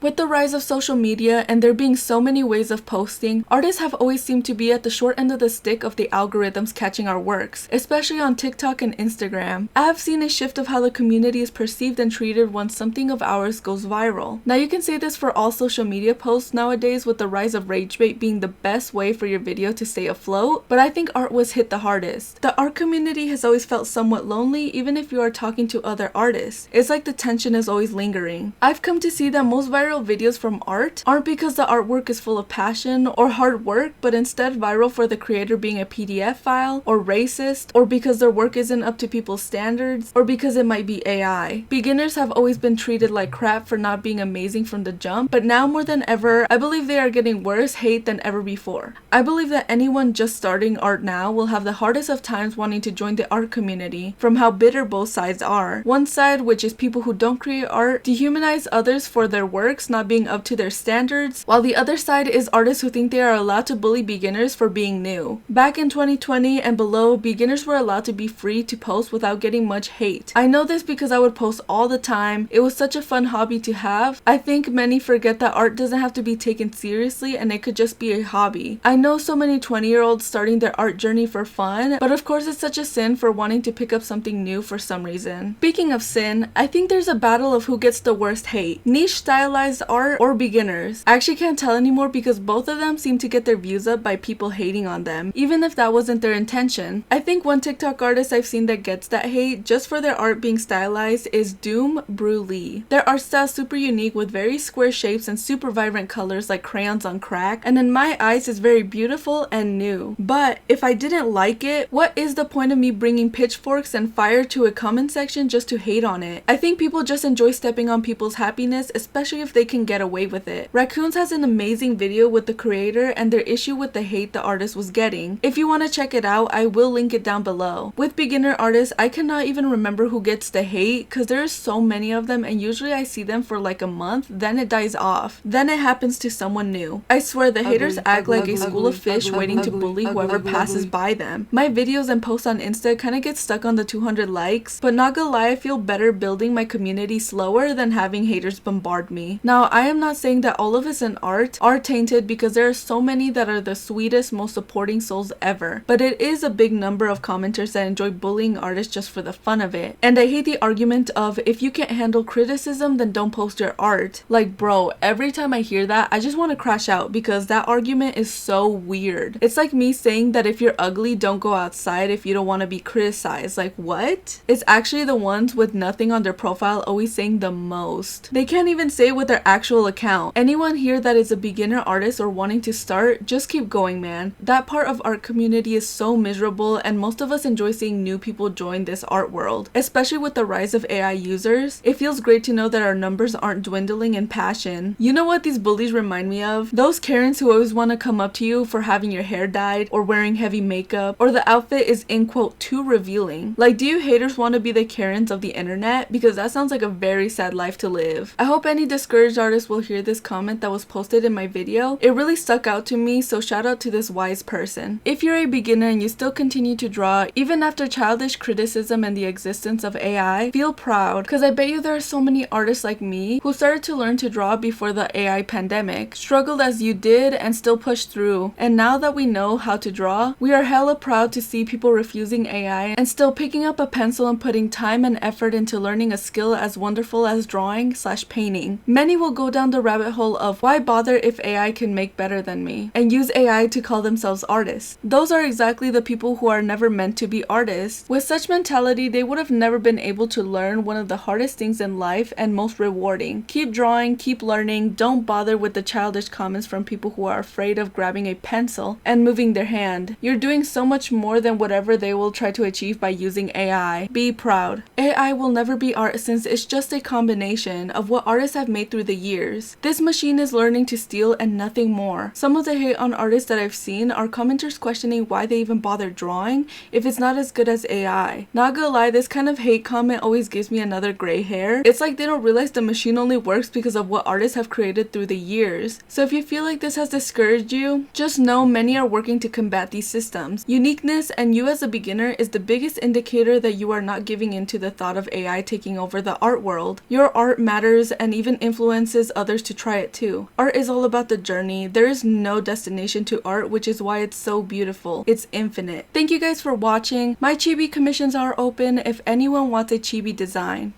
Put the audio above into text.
With the rise of social media and there being so many ways of posting, artists have always seemed to be at the short end of the stick of the algorithms catching our works, especially on TikTok and Instagram. I have seen a shift of how the community is perceived and treated once something of ours goes viral. Now you can say this for all social media posts nowadays, with the rise of rage bait being the best way for your video to stay afloat, but I think art was hit the hardest. The art community has always felt somewhat lonely even if you are talking to other artists. It's like the tension is always lingering. I've come to see that most viral videos from art aren't because the artwork is full of passion or hard work, but instead viral for the creator being a PDF file, or racist, or because their work isn't up to people's standards, or because it might be AI. Beginners have always been treated like crap for not being amazing from the jump, but now more than ever, I believe they are getting worse hate than ever before. I believe that anyone just starting art now will have the hardest of times wanting to join the art community from how bitter both sides are. One side, which is people who don't create art, dehumanize others for their works not being up to their standards, while the other side is artists who think they are allowed to bully beginners for being new. Back in 2020 and below, beginners were allowed to be free to post without getting much hate. I know this because I would post all the time. It was such a fun hobby to have. I think many forget that art doesn't have to be taken seriously and it could just be a hobby. I know so many 20-year-olds starting their art journey for fun, but of course it's such a sin for wanting to pick up something new for some reason. Speaking of sin, I think there's a battle of who gets the worst hate. Niche stylized art or beginners. I actually can't tell anymore because both of them seem to get their views up by people hating on them, even if that wasn't their intention. I think one TikTok artist I've seen that gets that hate just for their art being stylized is Doom Brew Lee. Their art style is super unique with very square shapes and super vibrant colors like crayons on crack, and in my eyes is very beautiful and new. But if I didn't like it, what is the point of me bringing pitchforks and fire to a comment section just to hate on it? I think people just enjoy stepping on people's happiness, especially if they can get away with it. Raccoons has an amazing video with the creator and their issue with the hate the artist was getting. If you want to check it out, I will link it down below. With beginner artists, I cannot even remember who gets the hate because there's so many of them, and usually I see them for like a month, then it dies off. Then it happens to someone new. I swear the haters act like a school of fish waiting to bully whoever passes by them. My videos and posts on Insta kind of get stuck on the 200 likes, but not gonna lie, I feel better building my community slower than having haters bombard me. Now, I am not saying that all of us in art are tainted because there are so many that are the sweetest, most supporting souls ever, but it is a big number of commenters that enjoy bullying artists just for the fun of it. And I hate the argument of if you can't handle criticism then don't post your art. Like bro, every time I hear that I just want to crash out because that argument is so weird. It's like me saying that if you're ugly don't go outside if you don't want to be criticized. Like what? It's actually the ones with nothing on their profile always saying the most. They can't even say it with their actual account. Anyone here that is a beginner artist or wanting to start, just keep going, man. That part of art community is so miserable, and most of us enjoy seeing new people join this art world. Especially with the rise of AI users, it feels great to know that our numbers aren't dwindling in passion. You know what these bullies remind me of? Those Karens who always want to come up to you for having your hair dyed or wearing heavy makeup, or the outfit is in quote too revealing. Like, do you haters want to be the Karens of the internet? Because that sounds like a very sad life to live. I hope any discouraged artists will hear this comment that was posted in my video. It really stuck out to me, so shout out to this wise person. If you're a beginner and you still continue to draw even after childish criticism and the existence of AI, feel proud, because I bet you there are so many artists like me who started to learn to draw before the AI pandemic, struggled as you did and still pushed through. And now that we know how to draw, we are hella proud to see people refusing AI and still picking up a pencil and putting time and effort into learning a skill as wonderful as drawing/painting. Many will go down the rabbit hole of why bother if AI can make better than me, and use AI to call themselves artists. Those are exactly the people who are never meant to be artists. With such mentality, they would have never been able to learn one of the hardest things in life and most rewarding. Keep drawing, keep learning, don't bother with the childish comments from people who are afraid of grabbing a pencil and moving their hand. You're doing so much more than whatever they will try to achieve by using AI. Be proud. AI will never be art since it's just a combination of what artists have made through the years. This machine is learning to steal and nothing more. Some of the hate on artists that I've seen are commenters questioning why they even bother drawing if it's not as good as AI. Not gonna lie, this kind of hate comment always gives me another gray hair. It's like they don't realize the machine only works because of what artists have created through the years. So if you feel like this has discouraged you, just know many are working to combat these systems. Uniqueness and you as a beginner is the biggest indicator that you are not giving into the thought of AI taking over the art world. Your art matters and even influences influences others to try it too. Art is all about the journey. There is no destination to art, which is why it's so beautiful. It's infinite. Thank you guys for watching. My chibi commissions are open if anyone wants a chibi design.